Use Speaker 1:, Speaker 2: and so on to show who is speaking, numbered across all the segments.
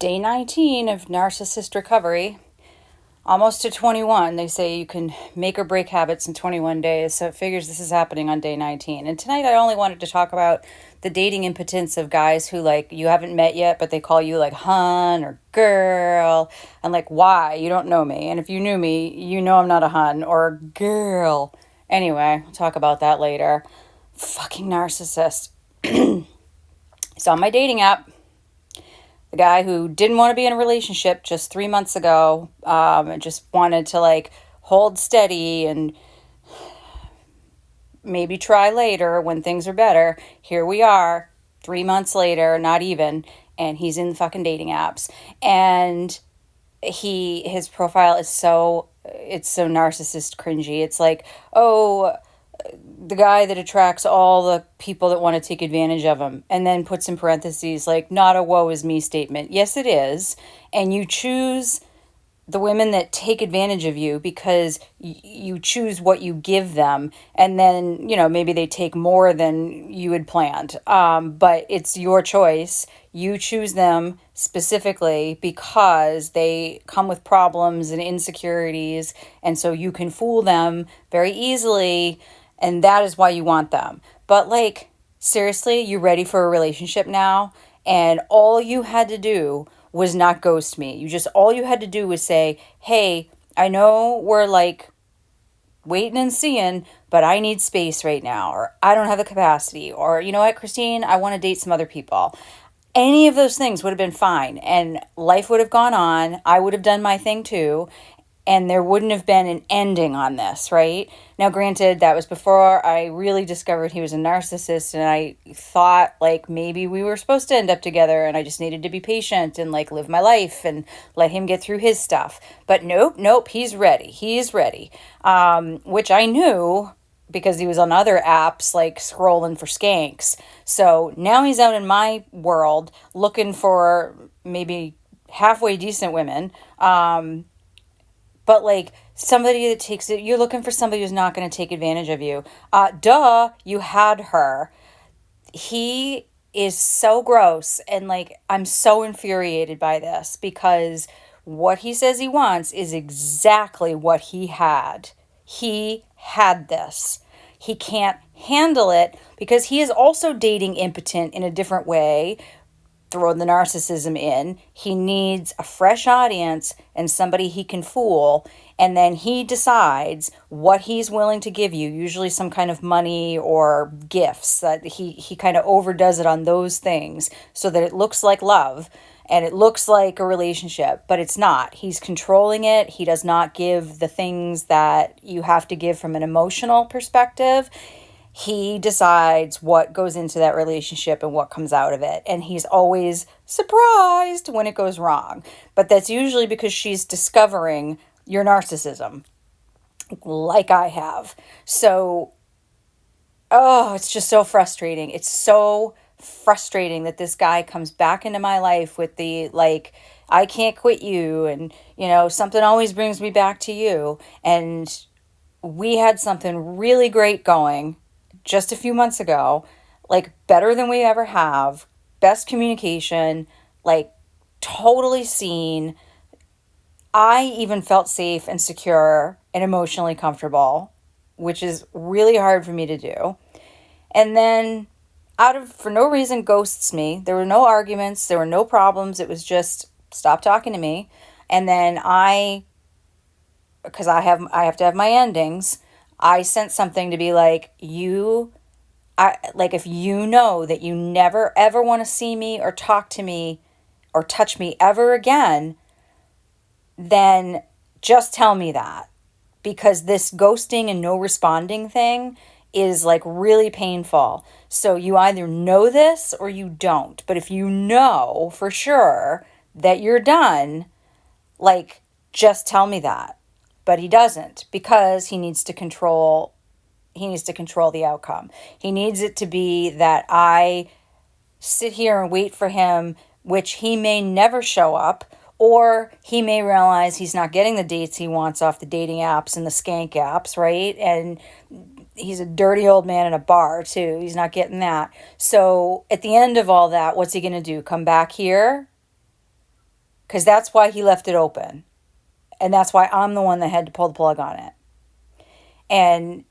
Speaker 1: Day 19 of Narcissist Recovery. Almost to 21. They say you can make or break habits in 21 days, so it figures this is happening on day 19. And tonight I only wanted to talk about the dating impotence of guys who, you haven't met yet, but they call you, hun or girl. And, why? You don't know me. And if you knew me, you know I'm not a hun or a girl. Anyway, I'll talk about that later. Fucking narcissist. It's on my dating app. The guy who didn't want to be in a relationship just 3 months ago, and just wanted to hold steady and maybe try later when things are better. Here we are, 3 months later, not even, and he's in the fucking dating apps. And his profile is so narcissist cringy. It's the guy that attracts all the people that want to take advantage of him, and then puts in parentheses, not a woe is me statement. Yes, it is. And you choose the women that take advantage of you because you choose what you give them. And then, maybe they take more than you had planned. But it's your choice. You choose them specifically because they come with problems and insecurities. And so you can fool them very easily. And that is why you want them. But seriously, you ready for a relationship now? And all you had to do was not ghost me. All you had to do was say, hey, I know we're waiting and seeing, but I need space right now. Or I don't have the capacity. Or, you know what, Christine, I want to date some other people. Any of those things would have been fine. And life would have gone on. I would have done my thing too. And there wouldn't have been an ending on this, right? Now, granted, that was before I really discovered he was a narcissist, and I thought, maybe we were supposed to end up together, and I just needed to be patient and, live my life and let him get through his stuff. But nope, he's ready. He's ready. Which I knew because he was on other apps, scrolling for skanks. So now he's out in my world looking for maybe halfway decent women, but somebody that takes it, you're looking for somebody who's not going to take advantage of you. You had her. He is so gross. And I'm so infuriated by this because what he says he wants is exactly what he had. He had this. He can't handle it because he is also dating impotent in a different way. Throw the narcissism in. He needs a fresh audience and somebody he can fool. And then he decides what he's willing to give you, usually some kind of money or gifts. That he kind of overdoes it on those things so that it looks like love and it looks like a relationship, but it's not. He's controlling it. He does not give the things that you have to give from an emotional perspective. He decides what goes into that relationship and what comes out of it. And he's always surprised when it goes wrong. But that's usually because she's discovering your narcissism, like I have. So, it's just so frustrating. It's so frustrating that this guy comes back into my life with the, I can't quit you. And, something always brings me back to you. And we had something really great going just a few months ago, better than we ever have, best communication, totally seen. I even felt safe and secure and emotionally comfortable, which is really hard for me to do. And then for no reason, ghosts me. There were no arguments. There were no problems. It was just stop talking to me. And then because I have to have my endings, I sent something to be if you know that you never ever want to see me or talk to me or touch me ever again, then just tell me that. Because this ghosting and no responding thing is really painful. So you either know this or you don't. But if you know for sure that you're done, just tell me that. But he doesn't because he needs to control the outcome. He needs it to be that I sit here and wait for him, which he may never show up, or he may realize he's not getting the dates he wants off the dating apps and the skank apps, right? And he's a dirty old man in a bar too. He's not getting that. So at the end of all that, what's he going to do? Come back here because that's why he left it open. And that's why I'm the one that had to pull the plug on it. And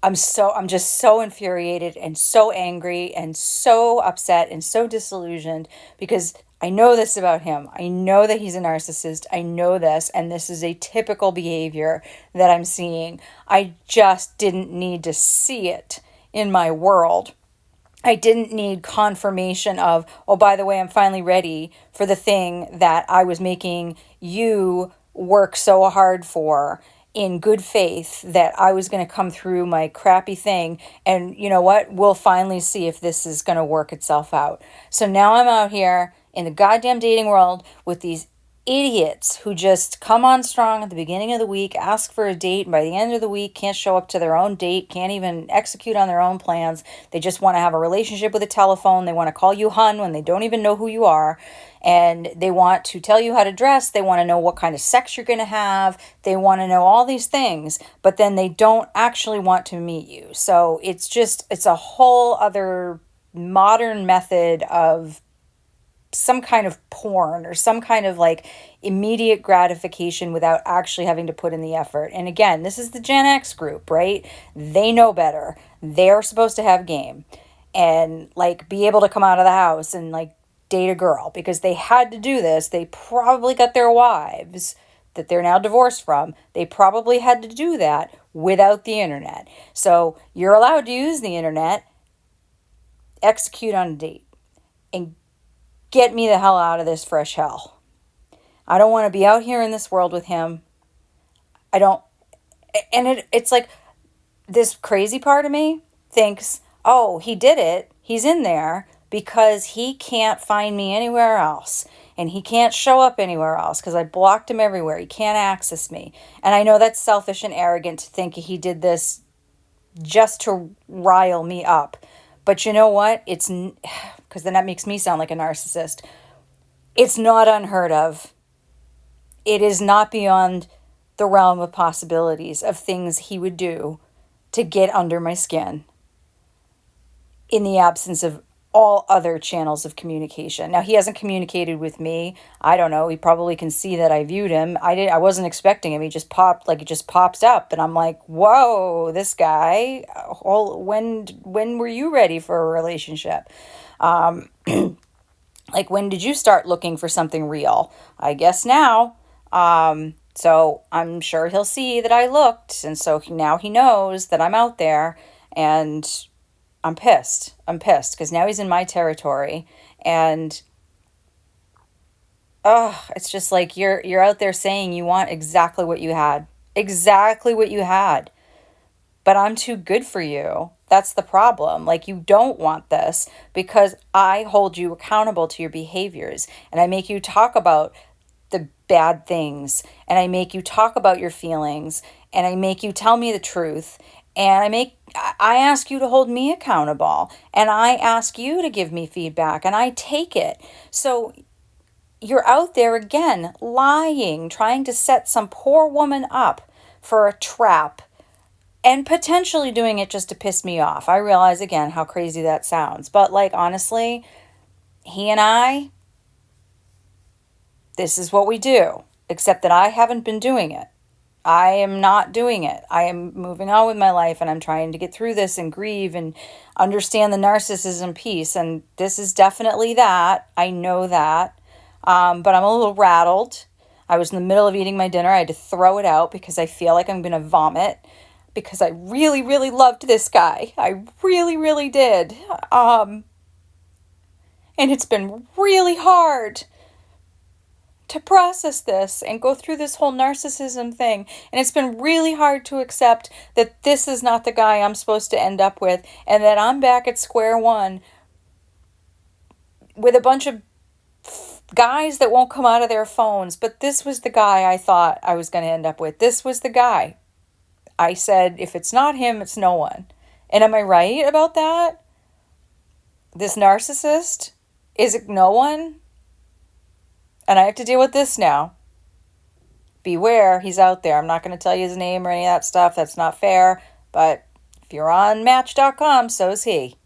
Speaker 1: I'm just so infuriated and so angry and so upset and so disillusioned because I know this about him. I know that he's a narcissist. I know this, and this is a typical behavior that I'm seeing. I just didn't need to see it in my world. I didn't need confirmation of, oh, by the way, I'm finally ready for the thing that I was making you work so hard for in good faith that I was going to come through my crappy thing. And you know what? We'll finally see if this is going to work itself out. So now I'm out here in the goddamn dating world with these idiots who just come on strong at the beginning of the week, ask for a date, and by the end of the week can't show up to their own date, can't even execute on their own plans. They just want to have a relationship with a telephone. They want to call you hun when they don't even know who you are. And they want to tell you how to dress. They want to know what kind of sex you're going to have. They want to know all these things, but then they don't actually want to meet you. So it's a whole other modern method of some kind of porn or some kind of like immediate gratification without actually having to put in the effort. And again, this is the Gen X group, right? They know better. They're supposed to have game and like be able to come out of the house and like date a girl because they had to do this. They probably got their wives that they're now divorced from. They probably had to do that without the internet. So you're allowed to use the internet, execute on a date, and get me the hell out of this fresh hell. I don't want to be out here in this world with him. I don't, and it's like this crazy part of me thinks, oh, he did it. He's in there because he can't find me anywhere else. And he can't show up anywhere else because I blocked him everywhere. He can't access me. And I know that's selfish and arrogant to think he did this just to rile me up. But you know what? It's because then that makes me sound like a narcissist. It's not unheard of. It is not beyond the realm of possibilities of things he would do to get under my skin in the absence of all other channels of communication. Now, he hasn't communicated with me. I don't know. He probably can see that I viewed him. I wasn't expecting him. He just popped, like it just pops up. And I'm like, whoa, this guy, when were you ready for a relationship? Like, when did you start looking for something real? I guess now. So I'm sure he'll see that I looked. And so now he knows that I'm out there, and I'm pissed because now he's in my territory, and it's just like you're out there saying you want exactly what you had, but I'm too good for you. That's the problem. Like, you don't want this because I hold you accountable to your behaviors, and I make you talk about the bad things, and I make you talk about your feelings, and I make you tell me the truth. And I ask you to hold me accountable, and I ask you to give me feedback, and I take it. So you're out there again, lying, trying to set some poor woman up for a trap, and potentially doing it just to piss me off. I realize again how crazy that sounds, but like, honestly, he and I, this is what we do, except that I haven't been doing it. I am not doing it. I am moving on with my life, and I'm trying to get through this and grieve and understand the narcissism piece. And this is definitely that. I know that. But I'm a little rattled. I was in the middle of eating my dinner. I had to throw it out because I feel like I'm going to vomit because I really, really loved this guy. I really, really did. And it's been really hard to process this and go through this whole narcissism thing. And it's been really hard to accept that this is not the guy I'm supposed to end up with, and that I'm back at square one with a bunch of guys that won't come out of their phones. But this was the guy I thought I was going to end up with. This was the guy. I said, if it's not him, it's no one. And am I right about that? This narcissist? Is it no one? And I have to deal with this now. Beware, he's out there. I'm not going to tell you his name or any of that stuff. That's not fair. But if you're on Match.com, so is he.